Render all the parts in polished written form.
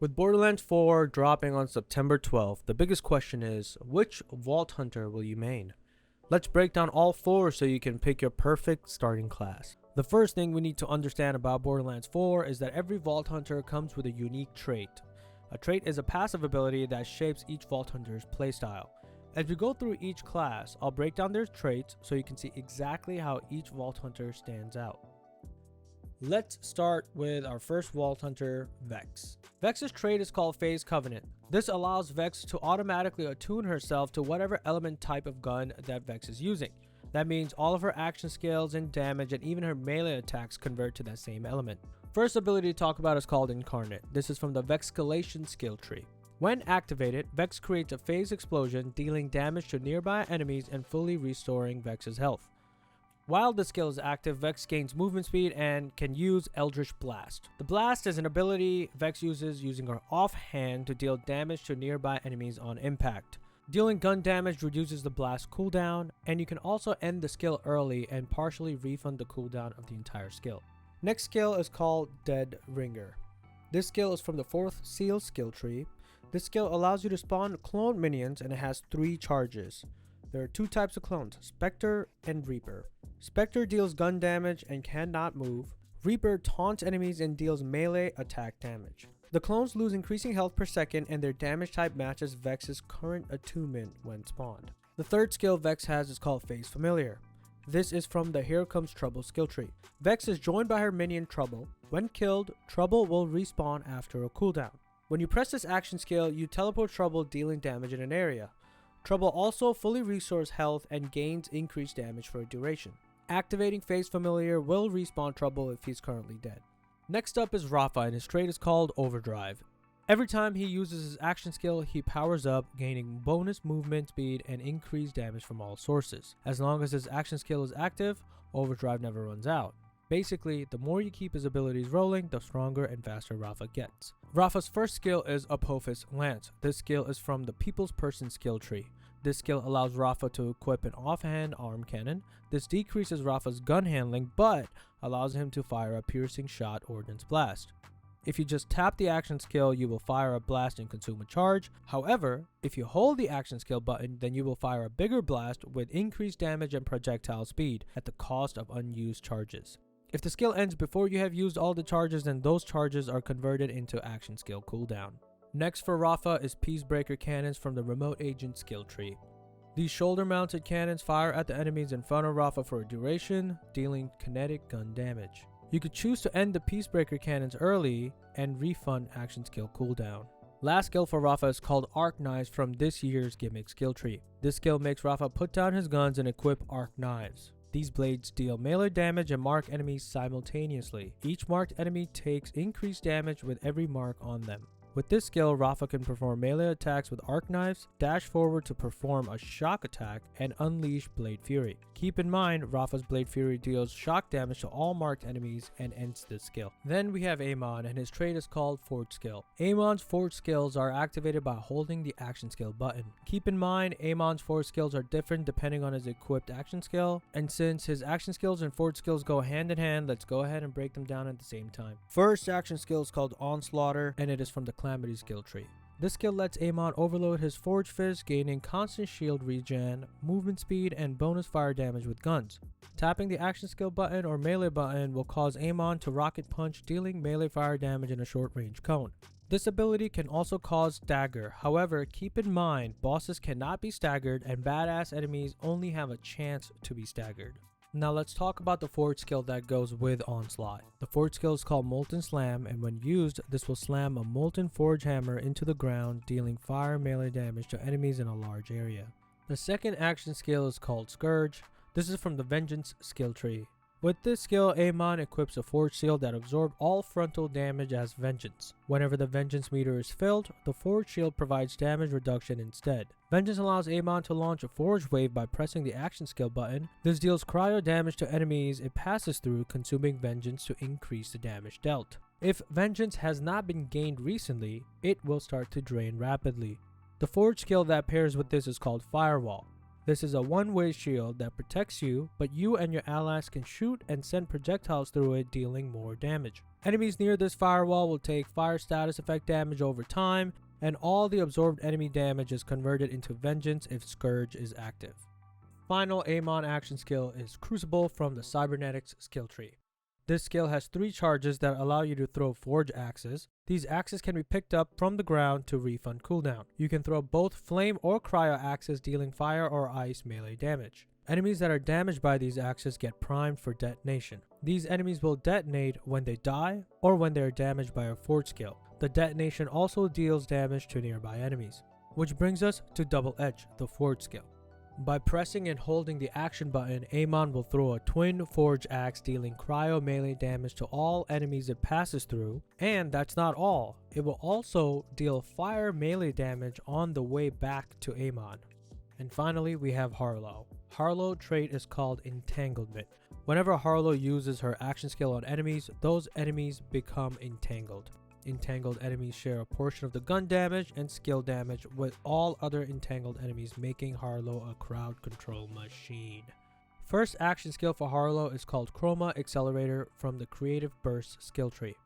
With Borderlands 4 dropping on September 12th, the biggest question is, which Vault Hunter will you main? Let's break down all four so you can pick your perfect starting class. The first thing we need to understand about Borderlands 4 is that every Vault Hunter comes with a unique trait. A trait is a passive ability that shapes each Vault Hunter's playstyle. As we go through each class, I'll break down their traits so you can see exactly how each Vault Hunter stands out. Let's start with our first Vault Hunter, Vex. Vex's trait is called Phase Covenant. This allows Vex to automatically attune herself to whatever element type of gun that Vex is using. That means all of her action skills and damage and even her melee attacks convert to that same element. First ability to talk about is called Incarnate. This is from the Vexcalation skill tree. When activated, Vex creates a phase explosion, dealing damage to nearby enemies and fully restoring Vex's health. While the skill is active, Vex gains movement speed and can use Eldritch Blast. The Blast is an ability Vex uses using her offhand to deal damage to nearby enemies on impact. Dealing gun damage reduces the blast cooldown, and you can also end the skill early and partially refund the cooldown of the entire skill. Next skill is called Dead Ringer. This skill is from the 4th Seal skill tree. This skill allows you to spawn clone minions and it has 3 charges. There are 2 types of clones, Spectre and Reaper. Spectre deals gun damage and cannot move. Reaper taunts enemies and deals melee attack damage. The clones lose increasing health per second and their damage type matches Vex's current attunement when spawned. The third skill Vex has is called Phase Familiar. This is from the Here Comes Trouble skill tree. Vex is joined by her minion Trouble. When killed, Trouble will respawn after a cooldown. When you press this action skill, you teleport Trouble, dealing damage in an area. Trouble also fully restores health and gains increased damage for a duration. Activating Phase Familiar will respawn Trouble if he's currently dead. Next up is Rafa, and his trait is called Overdrive. Every time he uses his action skill, he powers up, gaining bonus movement speed and increased damage from all sources. As long as his action skill is active, Overdrive never runs out. Basically, the more you keep his abilities rolling, the stronger and faster Rafa gets. Rafa's first skill is Apophis Lance. This skill is from the People's Person skill tree. This skill allows Rafa to equip an offhand arm cannon. This decreases Rafa's gun handling, but allows him to fire a piercing shot ordnance blast. If you just tap the action skill, you will fire a blast and consume a charge. However, if you hold the action skill button, then you will fire a bigger blast with increased damage and projectile speed at the cost of unused charges. If the skill ends before you have used all the charges, then those charges are converted into action skill cooldown. Next for Rafa is Peacebreaker Cannons from the Remote Agent skill tree. These shoulder-mounted cannons fire at the enemies in front of Rafa for a duration, dealing kinetic gun damage. You could choose to end the Peacebreaker Cannons early and refund action skill cooldown. Last skill for Rafa is called Arc Knives from this year's Gimmick skill tree. This skill makes Rafa put down his guns and equip Arc Knives. These blades deal melee damage and mark enemies simultaneously. Each marked enemy takes increased damage with every mark on them. With this skill, Rafa can perform melee attacks with arc knives, dash forward to perform a shock attack, and unleash Blade Fury. Keep in mind, Rafa's Blade Fury deals shock damage to all marked enemies and ends this skill. Then we have Aman, and his trait is called Forge Skill. Amon's Forge skills are activated by holding the action skill button. Keep in mind, Amon's Forge skills are different depending on his equipped action skill, and since his action skills and Forge skills go hand in hand, let's go ahead and break them down at the same time. First action skill is called Onslaughter, and it is from the Calamity skill tree. This skill lets Aman overload his Forge Fist, gaining constant shield regen, movement speed, and bonus fire damage with guns. Tapping the action skill button or melee button will cause Aman to rocket punch, dealing melee fire damage in a short range cone. This ability can also cause stagger. However, keep in mind, bosses cannot be staggered and badass enemies only have a chance to be staggered. Now let's talk about the Forge skill that goes with Onslaught. The Forge skill is called Molten Slam, and when used, this will slam a molten forge hammer into the ground, dealing fire melee damage to enemies in a large area. The second action skill is called Scourge. This is from the Vengeance skill tree. With this skill, Aman equips a Forge Shield that absorbs all frontal damage as Vengeance. Whenever the Vengeance meter is filled, the Forge Shield provides damage reduction instead. Vengeance allows Aman to launch a Forge Wave by pressing the action skill button. This deals cryo damage to enemies it passes through, consuming Vengeance to increase the damage dealt. If Vengeance has not been gained recently, it will start to drain rapidly. The Forge skill that pairs with this is called Firewall. This is a one-way shield that protects you, but you and your allies can shoot and send projectiles through it, dealing more damage. Enemies near this firewall will take fire status effect damage over time, and all the absorbed enemy damage is converted into vengeance if Scourge is active. Final Amon action skill is Crucible from the Cybernetics skill tree. This skill has 3 charges that allow you to throw forge axes. These axes can be picked up from the ground to refund cooldown. You can throw both flame or cryo axes, dealing fire or ice melee damage. Enemies that are damaged by these axes get primed for detonation. These enemies will detonate when they die or when they are damaged by a forge skill. The detonation also deals damage to nearby enemies. Which brings us to Double Edge, the forge skill. By pressing and holding the action button, Amon will throw a twin forge axe, dealing cryo melee damage to all enemies it passes through. And that's not all. It will also deal fire melee damage on the way back to Amon. And finally, we have Harlo. Harlo trait is called Entanglement. Whenever Harlo uses her action skill on enemies, those enemies become entangled. Entangled enemies share a portion of the gun damage and skill damage with all other entangled enemies, making Harlo a crowd control machine. First action skill for Harlo is called Chroma Accelerator from the Creative Burst skill tree.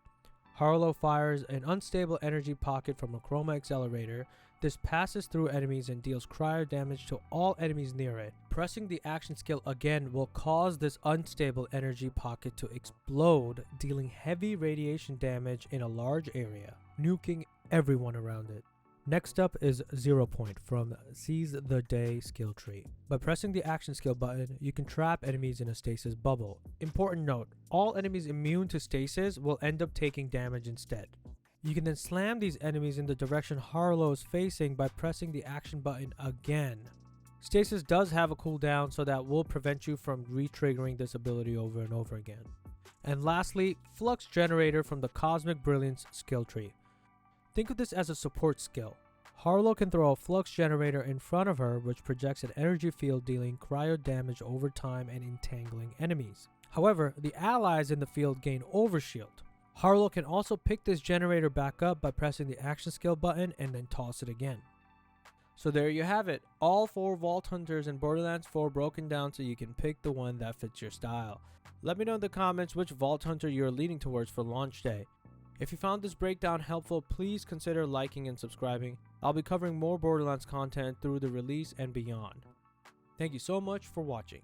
Harlo fires an unstable energy pocket from a Chroma Accelerator. This passes through enemies and deals cryo damage to all enemies near it. Pressing the action skill again will cause this unstable energy pocket to explode, dealing heavy radiation damage in a large area, nuking everyone around it. Next up is 0 Point from Seize the Day skill tree. By pressing the action skill button, you can trap enemies in a stasis bubble. Important note, all enemies immune to stasis will end up taking damage instead. You can then slam these enemies in the direction Harlo is facing by pressing the action button again. Stasis does have a cooldown, so that will prevent you from re-triggering this ability over and over again. And lastly, Flux Generator from the Cosmic Brilliance skill tree. Think of this as a support skill. Harlo can throw a flux generator in front of her, which projects an energy field, dealing cryo damage over time and entangling enemies. However, the allies in the field gain overshield. Harlo can also pick this generator back up by pressing the action skill button and then toss it again. So there you have it, all 4 Vault Hunters in Borderlands 4 broken down so you can pick the one that fits your style. Let me know in the comments which Vault Hunter you're leaning towards for launch day. If you found this breakdown helpful, please consider liking and subscribing. I'll be covering more Borderlands content through the release and beyond. Thank you so much for watching.